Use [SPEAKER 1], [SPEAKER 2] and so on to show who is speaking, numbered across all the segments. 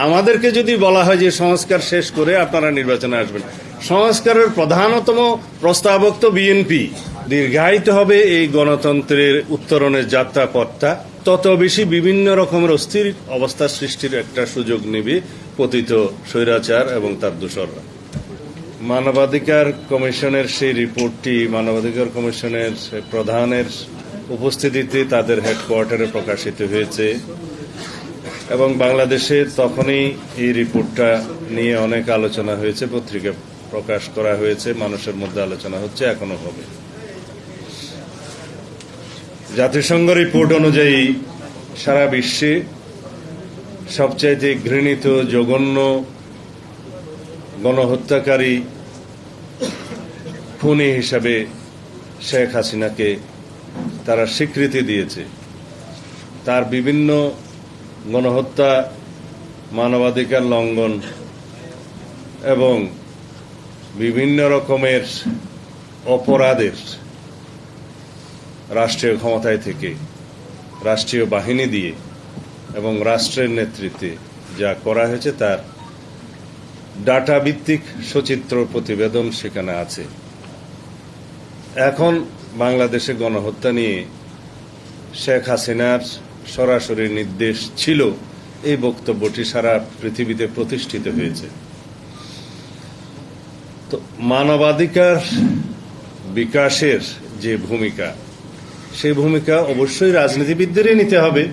[SPEAKER 1] আমাদেরকে যদি বলা হয় যে সংস্কার শেষ করে আপনারা নির্বাচনে আসবেন, সংস্কারের প্রধানতম প্রস্তাবক তো বিএনপি। দীর্ঘায়িত হবে এই গণতন্ত্রের উত্তরণের যাত্রাপথটা, তত বেশি বিভিন্ন রকমের অস্থির অবস্থা সৃষ্টির একটা সুযোগ নেবে পতিত স্বৈরাচার এবং তার দোসররা। মানবাধিকার কমিশনের সেই রিপোর্টটি মানবাধিকার কমিশনের প্রধানের উপস্থিতিতে তাদের হেডকোয়ার্টারে প্রকাশিত হয়েছে এবং বাংলাদেশে তখনই এই রিপোর্টটা নিয়ে অনেক আলোচনা হয়েছে, পত্রিকা প্রকাশ করা হয়েছে, মানুষের মধ্যে আলোচনা হচ্ছে, এখনো হবে। জাতিসংঘ রিপোর্ট অনুযায়ী সারা বিশ্বে সবচাইতে ঘৃণিত জঘন্য গণহত্যাকারী খুনি হিসাবে শেখ হাসিনাকে তারা স্বীকৃতি দিয়েছে। তার বিভিন্ন গণহত্যা, মানবাধিকার লঙ্ঘন এবং বিভিন্ন রকমের অপরাধের রাষ্ট্রীয় ক্ষমতায় থেকে, রাষ্ট্রীয় বাহিনী দিয়ে এবং রাষ্ট্রের নেতৃত্বে যা করা হয়েছে তার ডাটা ভিত্তিক সচিত্র প্রতিবেদন সেখানে আছে। এখন বাংলাদেশে গণহত্যা নিয়ে শেখ হাসিনার সরাসরি নির্দেশ ছিল, এই বক্তব্যটি সারা পৃথিবীতে প্রতিষ্ঠিত হয়েছে। তো মানবাধিকার বিকাশের যে ভূমিকা, সেই ভূমিকা অবশ্যই রাজনীতিবিদদেরই নিতে হবে,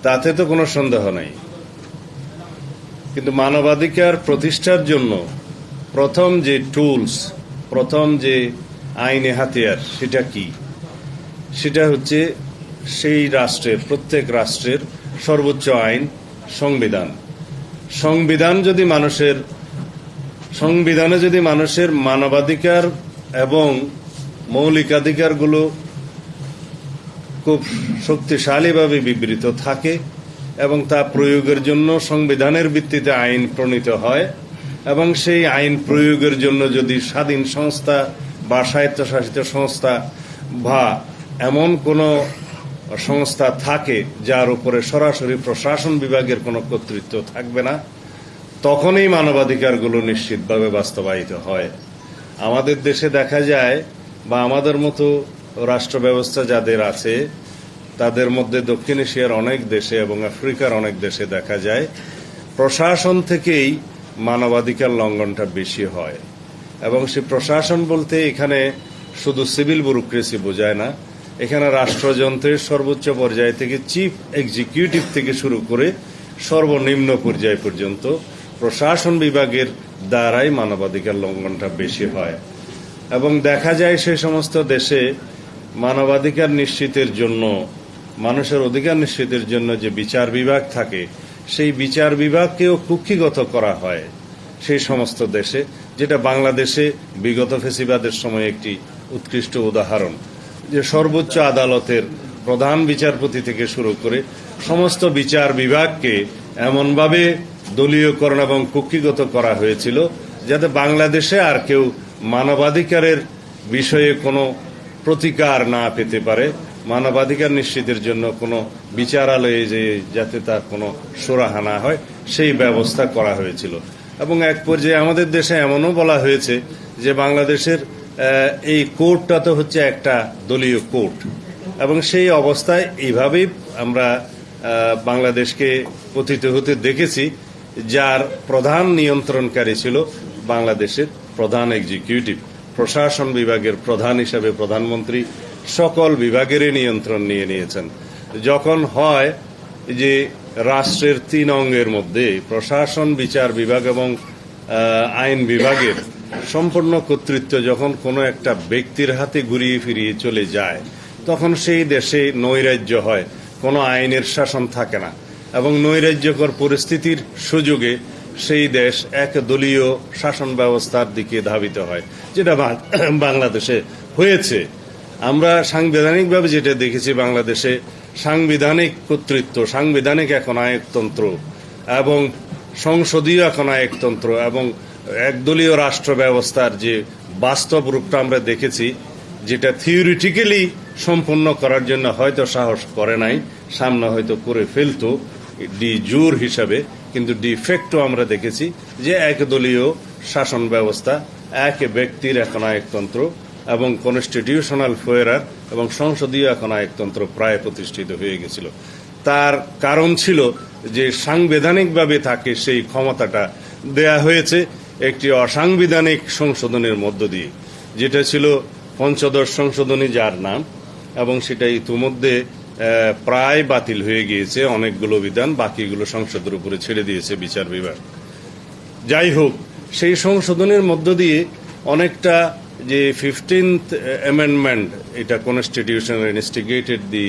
[SPEAKER 1] তাতে তো কোনো সন্দেহ নাই। কিন্তু মানবাধিকার প্রতিষ্ঠার জন্য প্রথম যে টুলস, প্রথম যে আইনে হাতিয়ার, সেটা কি? সেটা হচ্ছে সেই রাষ্ট্রের, প্রত্যেক রাষ্ট্রের সর্বোচ্চ আইন সংবিধান। সংবিধানে যদি মানুষের মানবাধিকার এবং মৌলিকাধিকারগুলো খুব শক্তিশালীভাবে বিবৃত থাকে এবং তা প্রয়োগের জন্য সংবিধানের ভিত্তিতে আইন প্রণীত হয় এবং সেই আইন প্রয়োগের জন্য যদি স্বাধীন সংস্থা বা স্বায়ত্তশাসিত সংস্থা বা এমন কোনো সংস্থা থাকে যার উপরে সরাসরি প্রশাসন বিভাগের কোনো কর্তৃত্ব থাকবে না, তখনই মানবাধিকারগুলো নিশ্চিতভাবে বাস্তবায়িত হয়। আমাদের দেশে দেখা যায়, বা আমাদের মতো রাষ্ট্র ব্যবস্থা যাদের আছে তাদের মধ্যে দক্ষিণ এশিয়ার অনেক দেশে এবং আফ্রিকার অনেক দেশে দেখা যায় প্রশাসন থেকেই মানবাধিকার লঙ্ঘনটা বেশি হয়। এবং সে প্রশাসন বলতে এখানে শুধু সিভিল ব্যুরোক্রেসি বোঝায় না, এখানে রাষ্ট্রযন্ত্রের সর্বোচ্চ পর্যায় থেকে চিফ এক্সিকিউটিভ থেকে শুরু করে সর্বনিম্ন পর্যায় পর্যন্ত প্রশাসন বিভাগের দ্বারাই মানবাধিকার লঙ্ঘনটা বেশি হয়। এবং দেখা যায় সেই সমস্ত দেশে মানবাধিকার নিশ্চিতের জন্য, মানুষের অধিকার নিশ্চিতের জন্য যে বিচার বিভাগ থাকে, সেই বিচার বিভাগকেও কুক্ষিগত করা হয় সেই সমস্ত দেশে, যেটা বাংলাদেশে বিগত ফ্যাসিবাদের সময় একটি উৎকৃষ্ট উদাহরণ। যে সর্বোচ্চ আদালতের প্রধান বিচারপতি থেকে শুরু করে সমস্ত বিচার বিভাগকে এমনভাবে দলীয়করণ এবং কুক্ষিগত করা হয়েছিল যাতে বাংলাদেশে আর কেউ মানবাধিকারের বিষয়ে কোনো প্রতিকার না পেতে পারে, মানবাধিকার নিশ্চিতের জন্য কোনো বিচারালয়ে যে যাতে তার কোনো সুরাহা না হয় সেই ব্যবস্থা করা হয়েছিল। এবং এক পর্যায়ে আমাদের দেশে এমনও বলা হয়েছে যে বাংলাদেশের এই কোর্টটা তো হচ্ছে একটা দলীয় কোর্ট, এবং সেই অবস্থায় এইভাবেই আমরা বাংলাদেশকে পতিত হতে দেখেছি, যার প্রধান নিয়ন্ত্রণকারী ছিল বাংলাদেশের প্রধান এক্সিকিউটিভ। প্রশাসন বিভাগের প্রধান হিসাবে প্রধানমন্ত্রী সকল বিভাগেরই নিয়ন্ত্রণ নিয়ে নিয়েছেন। যখন হয় যে রাষ্ট্রের 3 অঙ্গের মধ্যে প্রশাসন, বিচার বিভাগ এবং আইন বিভাগের সম্পূর্ণ কর্তৃত্ব যখন কোনো একটা ব্যক্তির হাতে ঘুরিয়ে ফিরিয়ে চলে যায়, তখন সেই দেশে নৈরাজ্য হয়, কোনো আইনের শাসন থাকে না এবং নৈরাজ্যকর পরিস্থিতির সুযোগে সেই দেশ এক দলীয় শাসন ব্যবস্থার দিকে ধাবিত হয়, যেটা বাংলাদেশে হয়েছে। আমরা সাংবিধানিকভাবে যেটা দেখেছি, বাংলাদেশে সাংবিধানিক কর্তৃত্ব, সাংবিধানিক এখন আয়কতন্ত্র এবং সংসদীয় এখন আয়কতন্ত্র এবং একদলীয় রাষ্ট্র ব্যবস্থার যে বাস্তব রূপটা আমরা দেখেছি, যেটা থিওরিটিক্যালি সম্পন্ন করার জন্য হয়তো সাহস করে নাই, সামনে হয়তো করে ফেলতো ডি জোর হিসাবে, কিন্তু ডিফেক্টও আমরা দেখেছি যে একদলীয় শাসন ব্যবস্থা, এক ব্যক্তির একনায়কতন্ত্র এবং কনস্টিটিউশনাল ফোয়ারার এবং সংসদীয় একনায়কতন্ত্র প্রায় প্রতিষ্ঠিত হয়ে গেছিল। তার কারণ ছিল যে সাংবিধানিকভাবে তাকে সেই ক্ষমতাটা দেয়া হয়েছে একটি অসাংবিধানিক সংশোধনের মধ্য দিয়ে, যেটা ছিল পঞ্চদশ সংশোধনী যার নাম, এবং সেটা ইতিমধ্যে প্রায় বাতিল হয়ে গিয়েছে। অনেকগুলো বিধান বাকিগুলো সংসদের উপরে ছেড়ে দিয়েছে বিচার বিভাগ। যাই হোক, সেই সংশোধনের মধ্য দিয়ে অনেকটা যে 15th অ্যামেন্ডমেন্ট, এটা কনস্টিটিউশন ইনস্টিগেটেড দি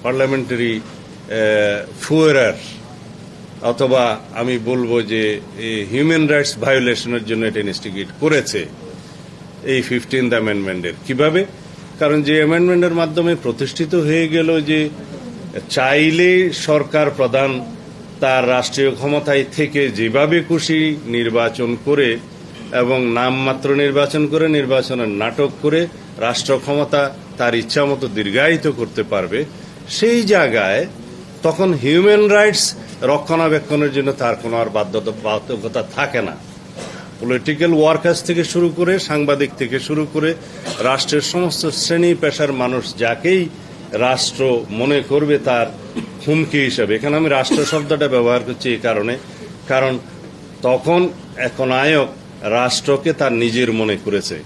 [SPEAKER 1] পার্লামেন্টারি ফুয়ারার, অথবা আমি বলবো যে হিউম্যান রাইটস ভায়োলেশনের জন্য এটা ইনস্টিগেট করেছে এই 15th অ্যামেন্ডমেন্টের। কিভাবে? কারণ যে অ্যামেন্ডমেন্টের মাধ্যমে প্রতিষ্ঠিত হয়ে গেল যে চাইলে সরকার প্রধান তার রাষ্ট্রীয় ক্ষমতায় থেকে যেভাবে খুশি নির্বাচন করে এবং নামমাত্র নির্বাচন করে, নির্বাচনের নাটক করে রাষ্ট্র ক্ষমতা তার ইচ্ছা মতো দীর্ঘায়িত করতে পারবে, সেই জায়গায় তখন হিউম্যান রাইটস রক্ষণাবেক্ষণের জন্য তার কোনো আর বাধ্যবাধকতা থাকে না। পলিটিক্যাল ওয়ার্কার্স থেকে শুরু করে, সাংবাদিক থেকে শুরু করে, রাষ্ট্রের সমস্ত শ্রেণী পেশার মানুষ যাকেই রাষ্ট্র মনে করবে তার হুমকি হিসাবে, এখানে আমি রাষ্ট্র শব্দটা ব্যবহার করছি এই কারণে, কারণ তখন একনায়ক রাষ্ট্রকে তার নিজের মনে করেছে,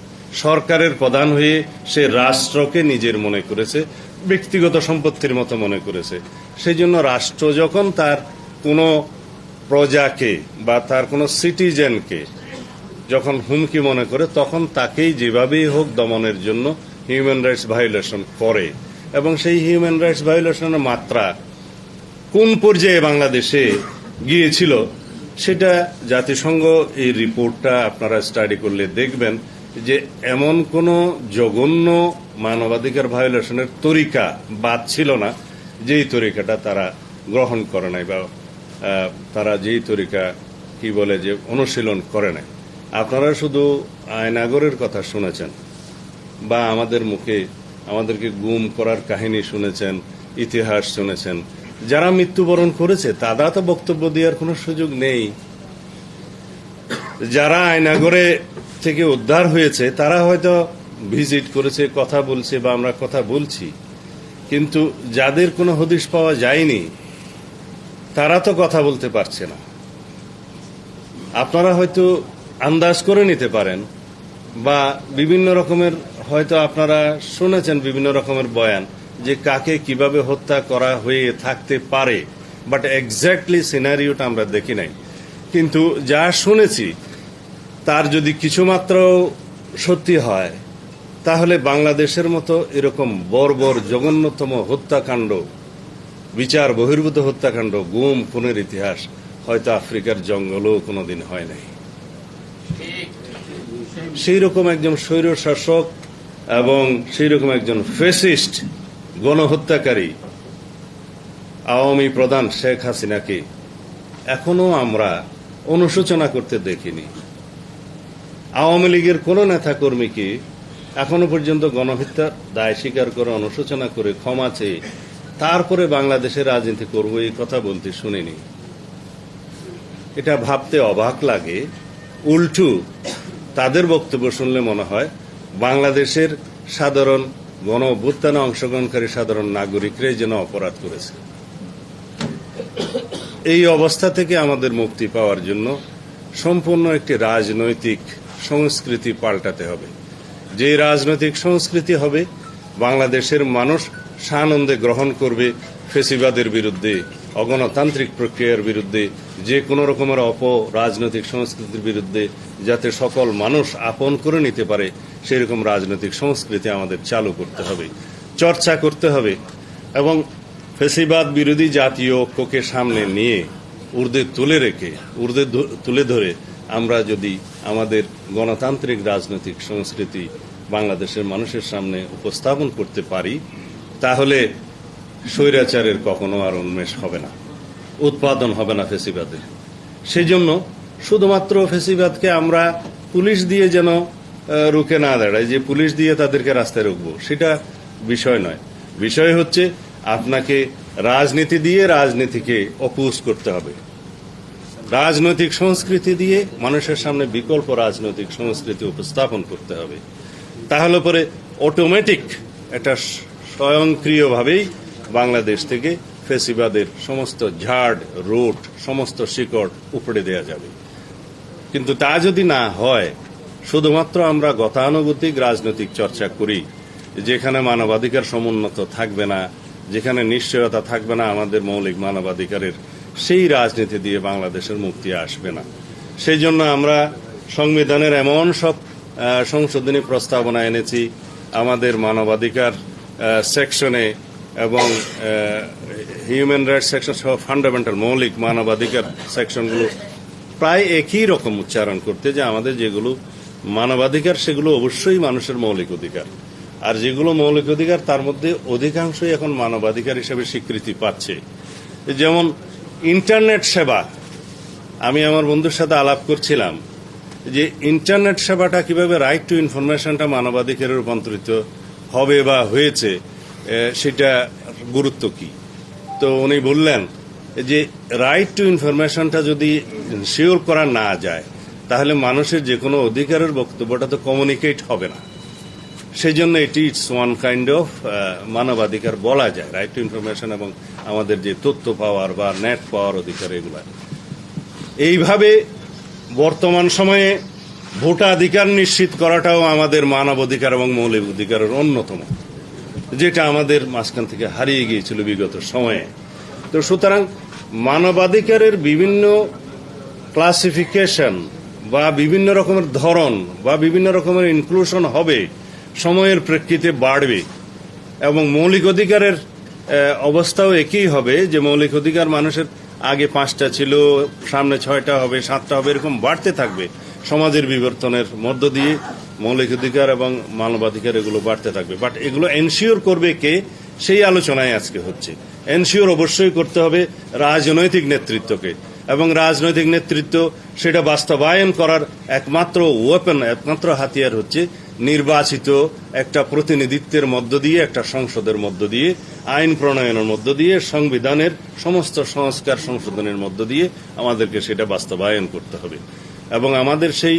[SPEAKER 1] সরকারের প্রধান হয়ে সে রাষ্ট্রকে নিজের মনে করেছে, ব্যক্তিগত সম্পত্তির মতো মনে করেছে। সেই জন্য রাষ্ট্র যখন তার কোনো প্রজাকে বা তার কোনো সিটিজেনকে যখন হুমকি মনে করে, তখন তাকেই যেভাবেই হোক দমনের জন্য হিউম্যান রাইটস ভায়োলেশন করে। এবং সেই হিউম্যান রাইটস ভায়োলেশনের মাত্রা কোন পর্যায়ে বাংলাদেশে গিয়েছিল সেটা জাতিসংঘ এই রিপোর্টটা আপনারা স্টাডি করলে দেখবেন যে এমন কোন জঘন্য মানবাধিকার ভায়োলেশনের তরিকা বাদ ছিল না যেই তরিকাটা তারা গ্রহণ করে নাই, বা তারা যেই তরিকা কি বলে যে অনুশীলন করে নাই। আপনারা শুধু আয়নাগরের কথা শুনেছেন বা আমাদের মুখে আমাদেরকে গুম করার কাহিনী শুনেছেন, ইতিহাস শুনেছেন। যারা মৃত্যুবরণ করেছে তারা তো বক্তব্য দেওয়ার কোনো সুযোগ নেই। যারা আয়নাগরে থেকে উদ্ধার হয়েছে তারা হয়তো ভিজিট করেছে, কথা বলছে বা আমরা কথা বলছি, কিন্তু যাদের কোনো হদিশ পাওয়া যায়নি তারা তো কথা বলতে পারছে না। আপনারা হয়তো আন্দাজ করে নিতে পারেন বা বিভিন্ন রকমের হয়তো আপনারা শুনেছেন বিভিন্ন রকমের বয়ান যে কাকে কিভাবে হত্যা করা হয়ে থাকতে পারে, বাট এক্স্যাক্টলি সিনারিওটা আমরা দেখি নাই। কিন্তু যা শুনেছি তার যদি কিছুমাত্র সত্যি হয় তাহলে বাংলাদেশের মতো এরকম বর্বর জঘন্যতম হত্যাকাণ্ড, বিচার বহির্ভূত হত্যাকাণ্ড, গুম খুনের ইতিহাস হয়তো আফ্রিকার জঙ্গলেও কোনোদিন হয় নাই। সেই রকম একজন স্বৈর শাসক এবং সেই রকম একজন ফ্যাসিস্ট গণহত্যাকারী আওয়ামী প্রধান শেখ হাসিনাকে এখনো আমরা অনুশোচনা করতে দেখিনি। আওয়ামী লীগের কোন নেতা কর্মীকে এখনো পর্যন্ত গণহত্যার দায় স্বীকার করে, অনুশোচনা করে, ক্ষমা চেয়ে তারপরে বাংলাদেশের রাজনীতি করব এই কথা বলতে শুনিনি। এটা ভাবতে অবাক লাগে। উল্টো তাদের বক্তব্য শুনলে মনে হয় বাংলাদেশের সাধারণ গণ অভ্যুত্থানে অংশগ্রহণকারী সাধারণ নাগরিকরাই যেন অপরাধ করেছে। এই অবস্থা থেকে আমাদের মুক্তি পাওয়ার জন্য সম্পূর্ণ একটি রাজনৈতিক সংস্কৃতি পাল্টাতে হবে। যে রাজনৈতিক সংস্কৃতি হবে বাংলাদেশের মানুষ সানন্দে গ্রহণ করবে ফেসিবাদের বিরুদ্ধে, অগণতান্ত্রিক প্রক্রিয়ার বিরুদ্ধে, যে কোনো রকমের রাজনৈতিক সংস্কৃতির বিরুদ্ধে, যাতে সকল মানুষ আপন করে নিতে পারে সেরকম রাজনৈতিক সংস্কৃতি আমাদের চালু করতে হবে, চর্চা করতে হবে। এবং ফেসিবাদ বিরোধী জাতীয় ঐক্যকে সামনে নিয়ে ঊর্ধ্বে তুলে ধরে আমরা যদি আমাদের গণতান্ত্রিক রাজনৈতিক সংস্কৃতি বাংলাদেশের মানুষের সামনে উপস্থাপন করতে পারি, তাহলে স্বৈরাচারের কখনো আর উন্মেষ হবে না, উৎপাদন হবে না ফেসিবাদের। সেই জন্য শুধুমাত্র ফেসিবাদকে আমরা পুলিশ দিয়ে যেন রুখে না দাঁড়াই, যে পুলিশ দিয়ে তাদেরকে রাস্তায় রুখবো, সেটা বিষয় নয়। বিষয় হচ্ছে আপনাকে রাজনীতি দিয়ে রাজনীতিকে অপোজ করতে হবে। রাজনৈতিক সংস্কৃতি দিয়ে মানুষের সামনে বিকল্প রাজনৈতিক সংস্কৃতি উপস্থাপন করতে হবে। তাহলে পরে অটোমেটিক একটা স্বয়ংক্রিয়ভাবেই বাংলাদেশ থেকে ফেসিবাদের সমস্ত ঝাড় রুট সমস্ত শিকড় উপড়ে দেওয়া যাবে। কিন্তু তা যদি না হয়, শুধুমাত্র আমরা গতানুগতিক রাজনৈতিক চর্চা করি, যেখানে মানবাধিকার সমুন্নত থাকবে না, যেখানে নিশ্চয়তা থাকবে না আমাদের মৌলিক মানবাধিকারের, সেই রাজনীতি দিয়ে বাংলাদেশের মুক্তি আসবে না। সেই জন্য আমরা সংবিধানের এমন সব সংশোধনী প্রস্তাবনা এনেছি আমাদের মানবাধিকার সেকশনে এবং হিউম্যান রাইটস সেকশন সহ ফান্ডামেন্টাল মৌলিক মানবাধিকার সেকশনগুলো প্রায় একই রকম উচ্চারণ করতে, যে আমাদের যেগুলো মানবাধিকার সেগুলো অবশ্যই মানুষের মৌলিক অধিকার, আর যেগুলো মৌলিক অধিকার তার মধ্যে অধিকাংশই এখন মানবাধিকার হিসেবে স্বীকৃতি পাচ্ছে। যেমন ইন্টারনেট সেবা, আমি আমার বন্ধুর সাথে আলাপ করছিলাম যে ইন্টারনেট সেবাটা কিভাবে রাইট টু ইনফরমেশনটা মানবাধিকারে রূপান্তরিত হবে বা হয়েছে, সেটা গুরুত্ব কি। তো উনি বললেন যে রাইট টু ইনফরমেশনটা যদি শিওর করা না যায়, তাহলে মানুষের যে কোনো অধিকারের বক্তব্যটা তো কমিউনিকেট হবে না। সেই জন্য এটি ইটস ওয়ান কাইন্ড অফ মানবাধিকার বলা যায়, রাইট টু ইনফরমেশন এবং আমাদের যে তথ্য পাওয়ার বা নেট পাওয়ার অধিকার, এগুলা এইভাবে বর্তমান সময়ে ভোটাধিকার নিশ্চিত করাটাও আমাদের মানবাধিকার এবং মৌলিক অধিকারের অন্যতম, যেটা আমাদের মাঝখান থেকে হারিয়ে গিয়েছিল বিগত সময়ে। তো সুতরাং মানবাধিকারের বিভিন্ন ক্লাসিফিকেশন বা বিভিন্ন রকমের ধরন বা বিভিন্ন রকমের ইনক্লুশন হবে, সময়ের প্রেক্ষিতে বাড়বে, এবং মৌলিক অধিকারের অবস্থাও একই হবে, যে মৌলিক অধিকার মানুষের আগে 5টা ছিল, সামনে 6টা হবে, 7টা হবে, এরকম বাড়তে থাকবে। সমাজের বিবর্তনের মধ্য দিয়ে মৌলিক অধিকার এবং মানবাধিকার এগুলো বাড়তে থাকবে। বাট এগুলো এনশিওর করবে কে, সেই আলোচনায় আজকে হচ্ছে। এনশিওর অবশ্যই করতে হবে রাজনৈতিক নেতৃত্বকে, এবং রাজনৈতিক নেতৃত্ব সেটা বাস্তবায়ন করার একমাত্র ওয়েপন, একমাত্র হাতিয়ার হচ্ছে নির্বাচিত একটা প্রতিনিধিত্বের মধ্য দিয়ে, একটা সংসদের মধ্য দিয়ে, আইন প্রণয়নের মধ্য দিয়ে, সংবিধানের সমস্ত সংস্কার সংশোধনের মধ্য দিয়ে আমাদেরকে সেটা বাস্তবায়ন করতে হবে। এবং আমাদের সেই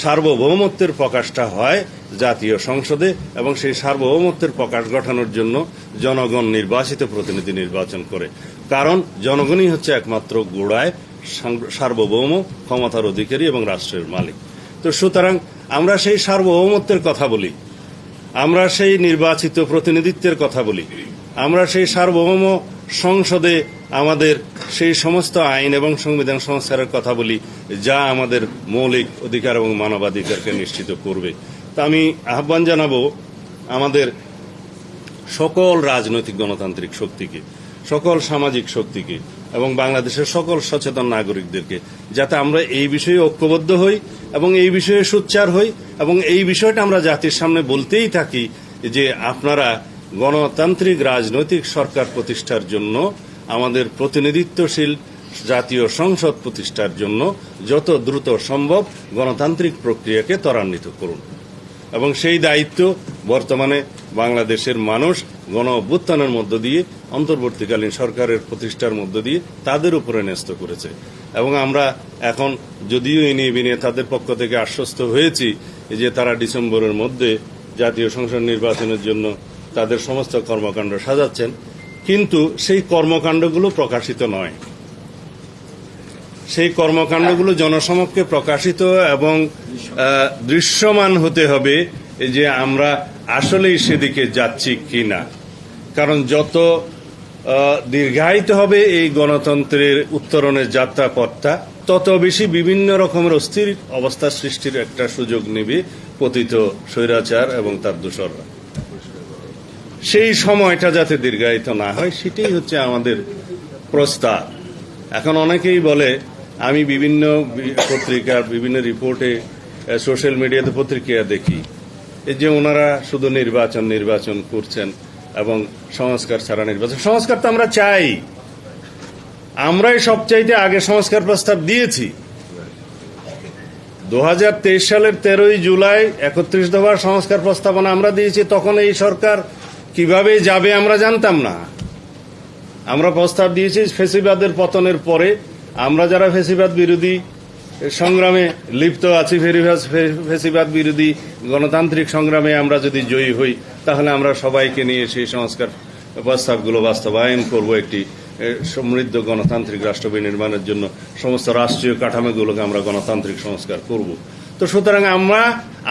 [SPEAKER 1] সার্বভৌমত্বের প্রকাশটা হয় জাতীয় সংসদে, এবং সেই সার্বভৌমত্বের প্রকাশ ঘটানোর জন্য জনগণ নির্বাচিত প্রতিনিধি নির্বাচন করে। কারণ জনগণই হচ্ছে একমাত্র গোড়ায় সার্বভৌম ক্ষমতার অধিকারী এবং রাষ্ট্রের মালিক। তো সুতরাং আমরা সেই সার্বভৌমত্বের কথা বলি, আমরা সেই নির্বাচিত প্রতিনিধিত্বের কথা বলি, আমরা সেই সার্বভৌম সংসদে আমাদের সেই সমস্ত আইন এবং সংবিধান সংস্কারের কথা বলি, যা আমাদের মৌলিক অধিকার এবং মানবাধিকারকে নিশ্চিত করবে। তা আমি আহ্বান জানাবো আমাদের সকল রাজনৈতিক গণতান্ত্রিক শক্তিকে, সকল সামাজিক শক্তিকে এবং বাংলাদেশের সকল সচেতন নাগরিকদেরকে, যাতে আমরা এই বিষয়ে ঐক্যবদ্ধ হই এবং এই বিষয়ে সোচ্চার হই, এবং এই বিষয়টা আমরা জাতির সামনে বলতেই থাকি যে আপনারা গণতান্ত্রিক রাজনৈতিক সরকার প্রতিষ্ঠার জন্য, আমাদের প্রতিনিধিত্বশীল জাতীয় সংসদ প্রতিষ্ঠার জন্য যত দ্রুত সম্ভব গণতান্ত্রিক প্রক্রিয়াকে ত্বরান্বিত করুন। এবং সেই দায়িত্ব বর্তমানে বাংলাদেশের মানুষ গণ অভ্যুত্থানের মধ্য দিয়ে, অন্তর্বর্তীকালীন সরকারের প্রতিষ্ঠার মধ্য দিয়ে তাদের উপরে ন্যস্ত করেছে। এবং আমরা এখন যদিও এনিয়ে বিনিয়ে তাদের পক্ষ থেকে আশ্বস্ত হয়েছি যে তারা ডিসেম্বরের মধ্যে জাতীয় সংসদ নির্বাচনের জন্য তাদের সমস্ত কর্মকাণ্ড সাজাচ্ছেন, কিন্তু সেই কর্মকাণ্ডগুলো প্রকাশিত নয়। সেই কর্মকাণ্ডগুলো জনসমক্ষে প্রকাশিত এবং দৃশ্যমান হতে হবে যে আমরা আসলেই সেদিকে যাচ্ছি কিনা। কারণ যত দীর্ঘায়িত হবে এই গণতন্ত্রের উত্তরণের যাত্রাপথটা, তত বেশি বিভিন্ন রকমের অস্থির অবস্থা সৃষ্টির একটা সুযোগ নেবে পতিত স্বৈরাচার এবং তার দোসররা। সেই সময়টা যাতে দীর্ঘায়িত না হয়, সেটাই হচ্ছে আমাদের প্রস্তাব। এখন অনেকেই বলে, আমি বিভিন্ন পত্রিকার বিভিন্ন রিপোর্টে, সোশ্যাল মিডিয়াতে পত্রিকা দেখি যে ওনারা শুধু নির্বাচন করছেন এবং সংস্কার ছাড়া নির্বাচন। সংস্কার তো আমরা চাই, আমরাই সবচাইতে আগে সংস্কার প্রস্তাব দিয়েছি। 2023 সালের 13ই জুলাই 31 দফার সংস্কার প্রস্তাবনা আমরা দিয়েছি। তখন এই সরকার কিভাবে যাবে আমরা জানতাম না। আমরা প্রস্তাব দিয়েছি ফ্যাসিবাদের পতনের পরে আমরা যারা ফেসিবাদ বিরোধী সংগ্রামে লিপ্ত আছি, ফেসিবাদ বিরোধী গণতান্ত্রিক সংগ্রামে আমরা যদি জয়ী হই, তাহলে আমরা সবাইকে নিয়ে সেই সংস্কার প্রস্তাবগুলো বাস্তবায়ন করব। একটি সমৃদ্ধ গণতান্ত্রিক রাষ্ট্র বিনির্মাণের জন্য সমস্ত রাষ্ট্রীয় কাঠামোগুলোকে আমরা গণতান্ত্রিক সংস্কার করব। তো সুতরাং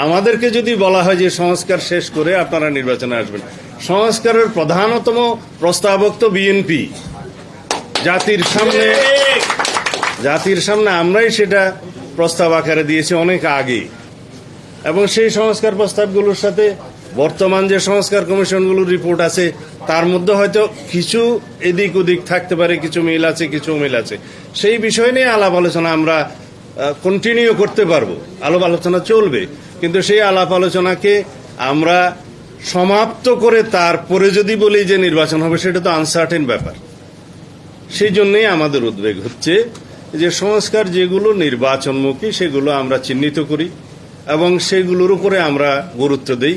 [SPEAKER 1] আমাদেরকে যদি বলা হয় যে সংস্কার শেষ করে আপনারা নির্বাচনে আসবেন, সংস্কারের প্রধানতম প্রস্তাবক তো বিএনপি। জাতির সামনে আমরাই সেটা প্রস্তাব আকারে দিয়েছি অনেক আগে, এবং সেই সংস্কার প্রস্তাবগুলোর সাথে বর্তমান যে সংস্কার কমিশনগুলোর রিপোর্ট আছে তার মধ্যে হয়তো কিছু এদিক ওদিক থাকতে পারে, কিছু মিল আছে, কিছু অমিল আছে। সেই বিষয় নিয়ে আলাপ আলোচনা আমরা কন্টিনিউ করতে পারবো, আলাপ আলোচনা চলবে, কিন্তু সেই আলাপ আলোচনাকে আমরা সমাপ্ত করে তারপরে যদি বলি যে নির্বাচন হবে, সেটা তো আনসার্টেন ব্যাপার। সেই জন্যই আমাদের উদ্বেগ হচ্ছে যে সংস্কার যেগুলো নির্বাচনমুখী সেগুলো আমরা চিহ্নিত করি এবং সেগুলোর উপরে আমরা গুরুত্ব দেই,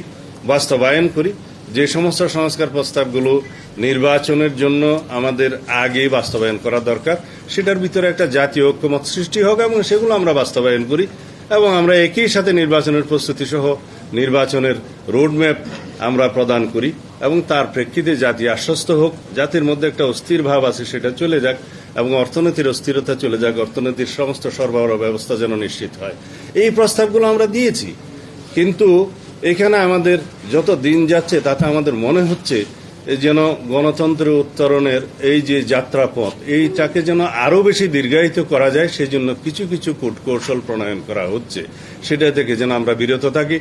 [SPEAKER 1] বাস্তবায়ন করি। যে সমস্ত সংস্কার প্রস্তাবগুলো নির্বাচনের জন্য আমাদের আগে বাস্তবায়ন করা দরকার, সেটার ভিতরে একটা জাতীয় ঐক্যমত সৃষ্টি হোক এবং সেগুলো আমরা বাস্তবায়ন করি, এবং আমরা একই সাথে নির্বাচনের প্রস্তুতি সহ নির্বাচনের রোডম্যাপ আমরা প্রদান করি, এবং তার প্রেক্ষিতে জাতি আশ্বস্ত হোক, জাতির মধ্যে একটা অস্থির ভাব আছে সেটা চলে যাক, এবং অর্থনীতির অস্থিরতা চলে যাক, অর্থনীতির সমস্ত সরবরাহ ব্যবস্থা যেন নিশ্চিত হয়। এই প্রস্তাবগুলো আমরা দিয়েছি, কিন্তু এখানে আমাদের যত দিন যাচ্ছে তাতে আমাদের মনে হচ্ছে যেন গণতন্ত্রের উত্তরণের এই যে যাত্রাপথ, এইটাকে যেন আরো বেশি দীর্ঘায়িত করা যায়, সেজন্য কিছু কিছু কূটকৌশল প্রণয়ন করা হচ্ছে। সেটা থেকে যেন আমরা বিরত থাকি।